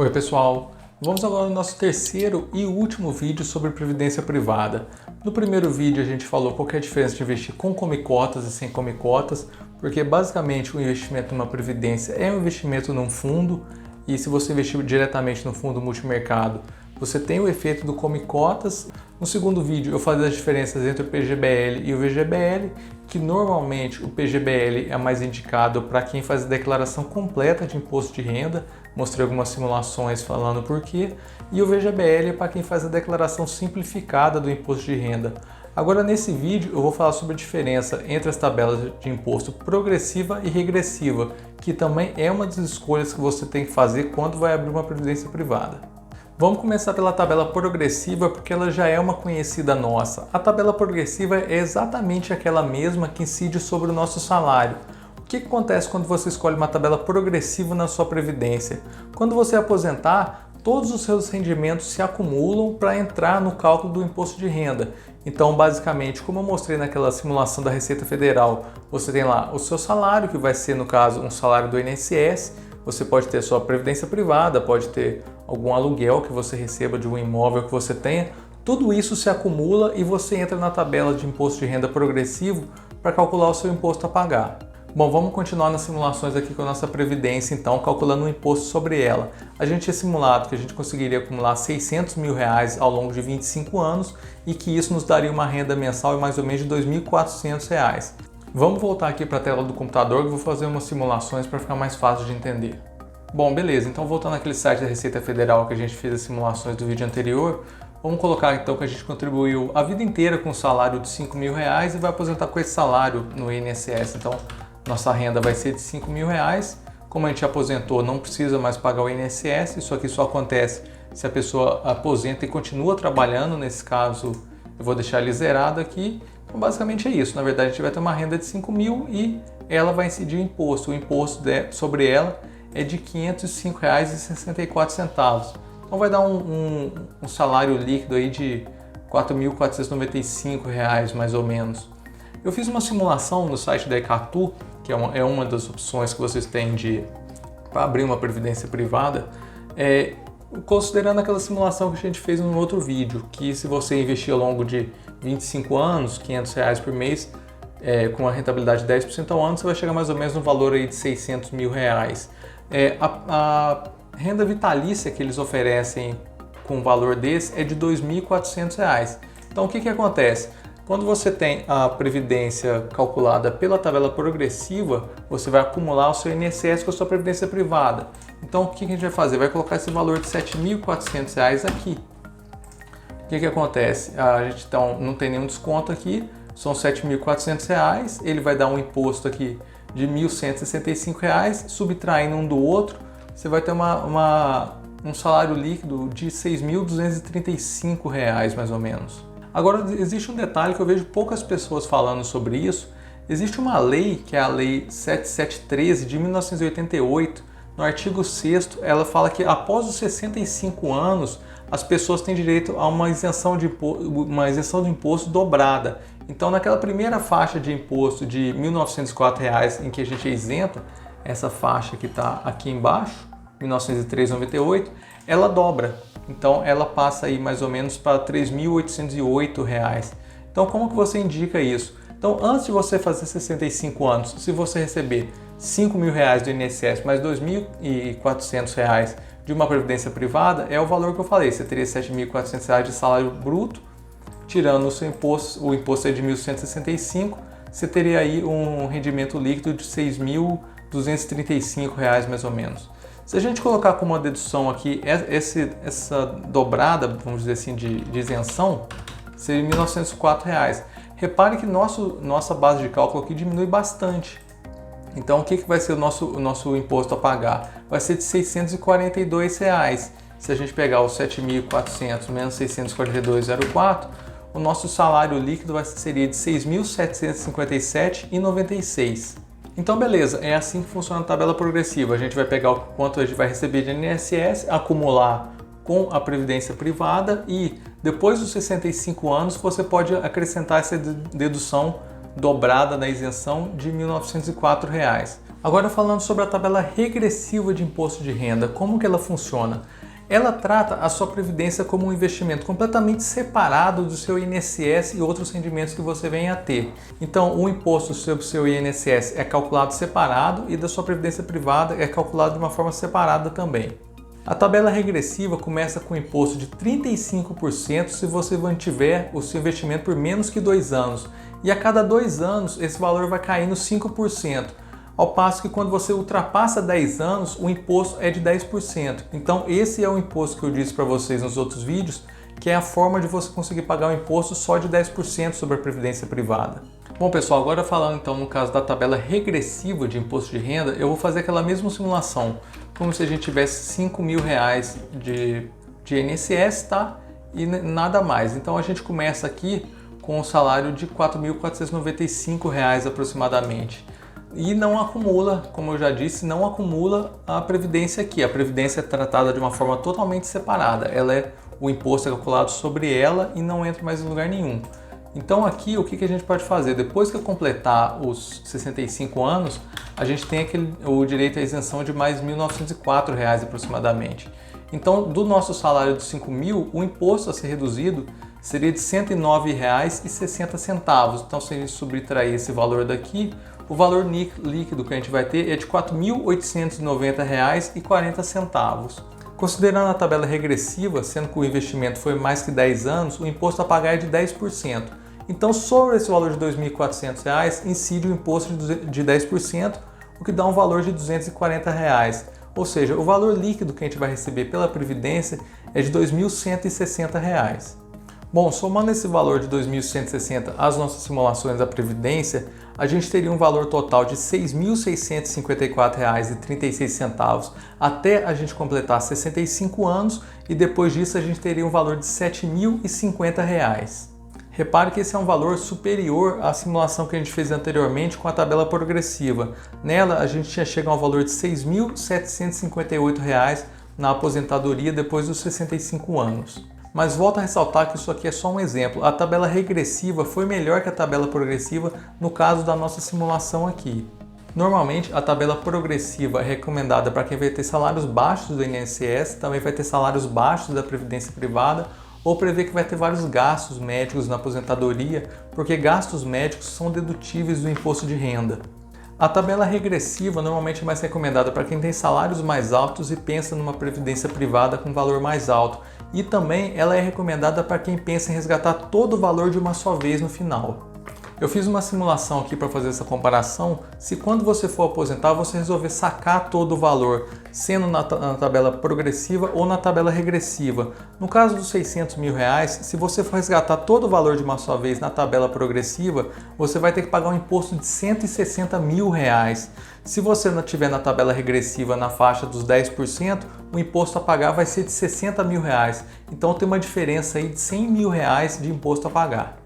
Oi pessoal, vamos agora ao nosso terceiro e último vídeo sobre previdência privada. No primeiro vídeo a gente falou qual que é a diferença de investir com come-cotas e sem come-cotas, porque basicamente o investimento numa previdência é um investimento num fundo e se você investir diretamente no fundo multimercado, você tem o efeito do come-cotas. No segundo vídeo eu falei das diferenças entre o PGBL e o VGBL, que normalmente o PGBL é mais indicado para quem faz a declaração completa de imposto de renda, mostrei algumas simulações falando por quê, e o VGBL é para quem faz a declaração simplificada do imposto de renda. Agora nesse vídeo eu vou falar sobre a diferença entre as tabelas de imposto progressiva e regressiva, que também é uma das escolhas que você tem que fazer quando vai abrir uma previdência privada. Vamos começar pela tabela progressiva porque ela já é uma conhecida nossa. A tabela progressiva é exatamente aquela mesma que incide sobre o nosso salário. O que acontece quando você escolhe uma tabela progressiva na sua previdência? Quando você aposentar, todos os seus rendimentos se acumulam para entrar no cálculo do imposto de renda. Então, basicamente, como eu mostrei naquela simulação da Receita Federal, você tem lá o seu salário, que vai ser, no caso, um salário do INSS. Você pode ter sua previdência privada, pode ter algum aluguel que você receba de um imóvel que você tenha. Tudo isso se acumula e você entra na tabela de imposto de renda progressivo para calcular o seu imposto a pagar. Bom, vamos continuar nas simulações aqui com a nossa previdência, então, calculando o imposto sobre ela. A gente tinha simulado que a gente conseguiria acumular R$600 mil ao longo de 25 anos e que isso nos daria uma renda mensal de mais ou menos de R$2.400. Vamos voltar aqui para a tela do computador que eu vou fazer umas simulações para ficar mais fácil de entender. Bom, beleza, então voltando àquele site da Receita Federal que a gente fez as simulações do vídeo anterior, vamos colocar então que a gente contribuiu a vida inteira com um salário de R$5 mil e vai aposentar com esse salário no INSS. Então, nossa renda vai ser de R$5 mil. Como a gente aposentou, não precisa mais pagar o INSS, isso aqui só acontece se a pessoa aposenta e continua trabalhando, nesse caso eu vou deixar ele zerado aqui. Então, basicamente é isso, na verdade a gente vai ter uma renda de R$5 mil e ela vai incidir imposto. O imposto sobre ela é de R$ 505,64. Então vai dar um salário líquido aí de R$ 4.495 mais ou menos. Eu fiz uma simulação no site da Ecatu, que é uma das opções que vocês têm para abrir uma previdência privada, considerando aquela simulação que a gente fez no outro vídeo, que se você investir ao longo de 25 anos, R$ 500 por mês, com a rentabilidade de 10% ao ano, você vai chegar mais ou menos no valor aí de R$600 mil. A renda vitalícia que eles oferecem com um valor desse é de R$ 2.400. Então o que acontece? Quando você tem a previdência calculada pela tabela progressiva, você vai acumular o seu INSS com a sua previdência privada. Então o que a gente vai fazer? Vai colocar esse valor de R$ 7.400 aqui. O que acontece? A gente então não tem nenhum desconto aqui, são R$ 7.400, ele vai dar um imposto aqui de R$ 1.165, subtraindo um do outro, você vai ter um salário líquido de R$ 6.235 mais ou menos. Agora existe um detalhe que eu vejo poucas pessoas falando sobre isso. Existe uma lei, que é a Lei 7713 de 1988, no artigo 6º, ela fala que após os 65 anos, as pessoas têm direito a uma isenção de imposto dobrada. Então, naquela primeira faixa de imposto de R$ 1.904 em que a gente é isento, essa faixa que está aqui embaixo, R$ 1.903,98, ela dobra. Então, ela passa aí mais ou menos para R$ 3.808. Então, como que você indica isso? Então, antes de você fazer 65 anos, se você receber R$ 5 mil do INSS mais R$ 2.400 de uma previdência privada, é o valor que eu falei. Você teria R$ 7.400 de salário bruto, tirando o seu imposto, o imposto é de R$ 1.165, você teria aí um rendimento líquido de R$ 6.235 mais ou menos. Se a gente colocar como uma dedução aqui, essa dobrada, vamos dizer assim, de isenção, seria R$ 1.904. Repare que nossa base de cálculo aqui diminui bastante. Então, o que vai ser o nosso imposto a pagar? Vai ser de R$ 642. Se a gente pegar os 7.400 menos 642,04, o nosso salário líquido seria de R$ 6.757,96. Então, beleza, é assim que funciona a tabela progressiva. A gente vai pegar o quanto a gente vai receber de INSS, acumular com a previdência privada e depois dos 65 anos você pode acrescentar essa dedução dobrada da isenção de R$ 1.904. Agora falando sobre a tabela regressiva de imposto de renda, como que ela funciona? Ela trata a sua previdência como um investimento completamente separado do seu INSS e outros rendimentos que você venha a ter. Então, o imposto sobre o seu INSS é calculado separado e da sua previdência privada é calculado de uma forma separada também. A tabela regressiva começa com um imposto de 35% se você mantiver o seu investimento por menos que 2 anos. E a cada 2 anos esse valor vai caindo 5%. Ao passo que quando você ultrapassa 10 anos, o imposto é de 10%. Então esse é o imposto que eu disse para vocês nos outros vídeos, que é a forma de você conseguir pagar um imposto só de 10% sobre a previdência privada. Bom pessoal, agora falando então no caso da tabela regressiva de imposto de renda, eu vou fazer aquela mesma simulação, como se a gente tivesse R$5.000 de INSS, tá? E nada mais. Então a gente começa aqui com um salário de R$4.495 aproximadamente. E não acumula, como eu já disse, não acumula a previdência aqui. A previdência é tratada de uma forma totalmente separada. O imposto é calculado sobre ela e não entra mais em lugar nenhum. Então aqui o que a gente pode fazer? Depois que eu completar os 65 anos, a gente tem o direito à isenção de mais R$1.904 aproximadamente. Então do nosso salário de 5.000, o imposto a ser reduzido seria de R$109,60. Então se a gente subtrair esse valor daqui, o valor líquido que a gente vai ter é de R$4.890,40. Considerando a tabela regressiva, sendo que o investimento foi mais que 10 anos, o imposto a pagar é de 10%. Então, sobre esse valor de R$2.400, incide o imposto de 10%, o que dá um valor de R$240. Ou seja, o valor líquido que a gente vai receber pela Previdência é de R$2.160. Bom, somando esse valor de 2.160 às nossas simulações da Previdência, a gente teria um valor total de R$ 6.654,36 até a gente completar 65 anos e depois disso a gente teria um valor de R$ 7.050. Repare que esse é um valor superior à simulação que a gente fez anteriormente com a tabela progressiva. Nela a gente tinha chegado ao valor de R$ 6.758 na aposentadoria depois dos 65 anos. Mas volto a ressaltar que isso aqui é só um exemplo. A tabela regressiva foi melhor que a tabela progressiva no caso da nossa simulação aqui. Normalmente, a tabela progressiva é recomendada para quem vai ter salários baixos do INSS, também vai ter salários baixos da Previdência Privada, ou prevê que vai ter vários gastos médicos na aposentadoria, porque gastos médicos são dedutíveis do imposto de renda. A tabela regressiva normalmente é mais recomendada para quem tem salários mais altos e pensa numa previdência privada com valor mais alto. E também ela é recomendada para quem pensa em resgatar todo o valor de uma só vez no final. Eu fiz uma simulação aqui para fazer essa comparação. Se quando você for aposentar, você resolver sacar todo o valor, sendo na tabela progressiva ou na tabela regressiva. No caso dos R$600.000, se você for resgatar todo o valor de uma só vez na tabela progressiva, você vai ter que pagar um imposto de R$160.000. Se você não tiver na tabela regressiva na faixa dos 10%, o imposto a pagar vai ser de R$60.000. Então tem uma diferença aí de R$100.000 de imposto a pagar.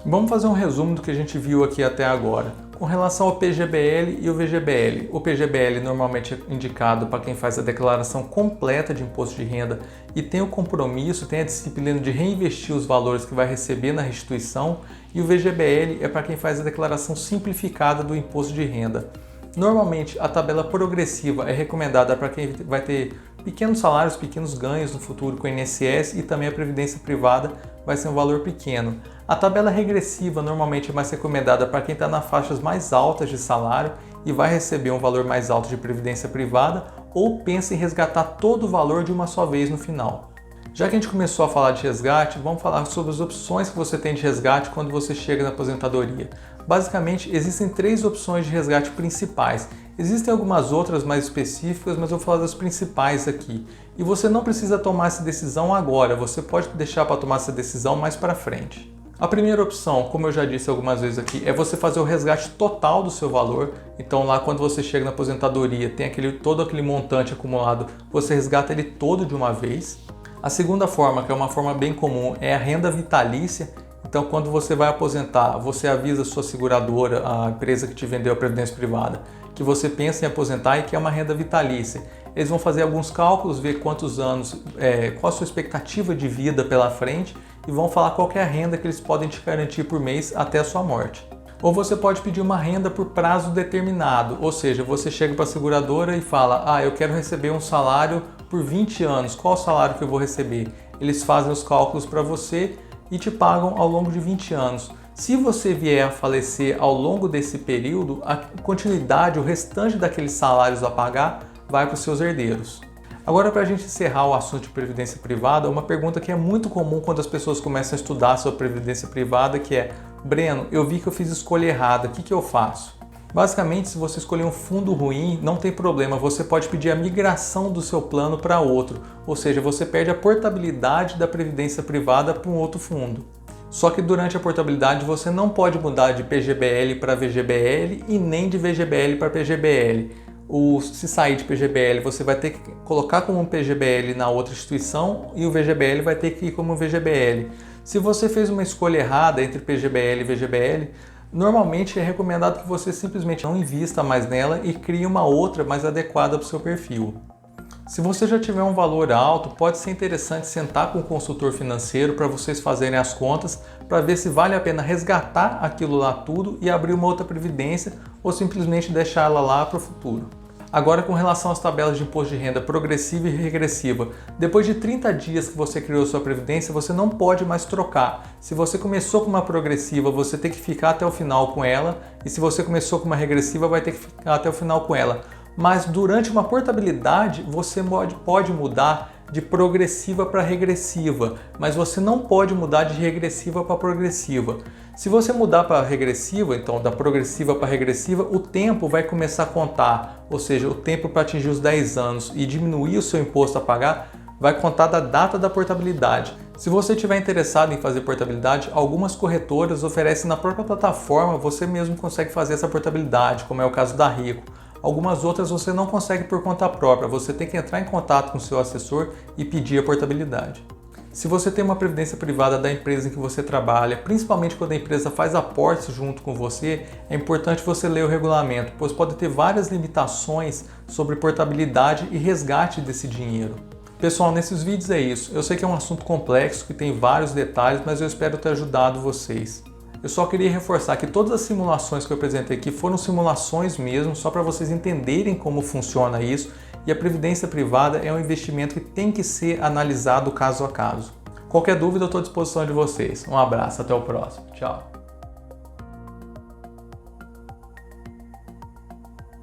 Vamos fazer um resumo do que a gente viu aqui até agora. Com relação ao PGBL e o VGBL. O PGBL normalmente é indicado para quem faz a declaração completa de imposto de renda e tem o compromisso, tem a disciplina de reinvestir os valores que vai receber na restituição, e o VGBL é para quem faz a declaração simplificada do imposto de renda. Normalmente a tabela progressiva é recomendada para quem vai ter pequenos salários, pequenos ganhos no futuro com o INSS, e também a previdência privada vai ser um valor pequeno. A tabela regressiva normalmente é mais recomendada para quem está nas faixas mais altas de salário e vai receber um valor mais alto de previdência privada ou pensa em resgatar todo o valor de uma só vez no final. Já que a gente começou a falar de resgate, vamos falar sobre as opções que você tem de resgate quando você chega na aposentadoria. Basicamente, existem 3 opções de resgate principais. Existem algumas outras mais específicas, mas eu vou falar das principais aqui. E você não precisa tomar essa decisão agora, você pode deixar para tomar essa decisão mais para frente. A primeira opção, como eu já disse algumas vezes aqui, é você fazer o resgate total do seu valor. Então lá quando você chega na aposentadoria, tem todo aquele montante acumulado, você resgata ele todo de uma vez. A segunda forma, que é uma forma bem comum, é a renda vitalícia. Então quando você vai aposentar, você avisa a sua seguradora, a empresa que te vendeu a previdência privada, que você pensa em aposentar e que é uma renda vitalícia. Eles vão fazer alguns cálculos, ver quantos anos, qual a sua expectativa de vida pela frente, e vão falar qual que é a renda que eles podem te garantir por mês até a sua morte. Ou você pode pedir uma renda por prazo determinado, ou seja, você chega para a seguradora e fala: eu quero receber um salário por 20 anos, qual o salário que eu vou receber? Eles fazem os cálculos para você e te pagam ao longo de 20 anos. Se você vier a falecer ao longo desse período, a continuidade, o restante daqueles salários a pagar, vai para os seus herdeiros. Agora, para a gente encerrar o assunto de previdência privada, uma pergunta que é muito comum quando as pessoas começam a estudar sobre previdência privada, que é: Breno, eu vi que eu fiz escolha errada, o que eu faço? Basicamente, se você escolher um fundo ruim, não tem problema, você pode pedir a migração do seu plano para outro, ou seja, você perde a portabilidade da previdência privada para um outro fundo. Só que durante a portabilidade você não pode mudar de PGBL para VGBL e nem de VGBL para PGBL. Se sair de PGBL, você vai ter que colocar como um PGBL na outra instituição e o VGBL vai ter que ir como um VGBL. Se você fez uma escolha errada entre PGBL e VGBL, normalmente é recomendado que você simplesmente não invista mais nela e crie uma outra mais adequada para o seu perfil. Se você já tiver um valor alto, pode ser interessante sentar com um consultor financeiro para vocês fazerem as contas para ver se vale a pena resgatar aquilo lá tudo e abrir uma outra previdência ou simplesmente deixar ela lá para o futuro. Agora, com relação às tabelas de imposto de renda progressiva e regressiva, depois de 30 dias que você criou sua previdência, você não pode mais trocar. Se você começou com uma progressiva, você tem que ficar até o final com ela, e se você começou com uma regressiva, vai ter que ficar até o final com ela. Mas durante uma portabilidade você pode mudar de progressiva para regressiva, mas você não pode mudar de regressiva para progressiva. Se você mudar para regressiva, então da progressiva para regressiva, o tempo vai começar a contar, ou seja, o tempo para atingir os 10 anos e diminuir o seu imposto a pagar vai contar da data da portabilidade. Se você estiver interessado em fazer portabilidade, algumas corretoras oferecem na própria plataforma, você mesmo consegue fazer essa portabilidade, como é o caso da Rico. Algumas outras você não consegue por conta própria, você tem que entrar em contato com o seu assessor e pedir a portabilidade. Se você tem uma previdência privada da empresa em que você trabalha, principalmente quando a empresa faz aportes junto com você, é importante você ler o regulamento, pois pode ter várias limitações sobre portabilidade e resgate desse dinheiro. Pessoal, nesses vídeos é isso. Eu sei que é um assunto complexo, que tem vários detalhes, mas eu espero ter ajudado vocês. Eu só queria reforçar que todas as simulações que eu apresentei aqui foram simulações mesmo, só para vocês entenderem como funciona isso, e a previdência privada é um investimento que tem que ser analisado caso a caso. Qualquer dúvida, eu estou à disposição de vocês. Um abraço, até o próximo. Tchau!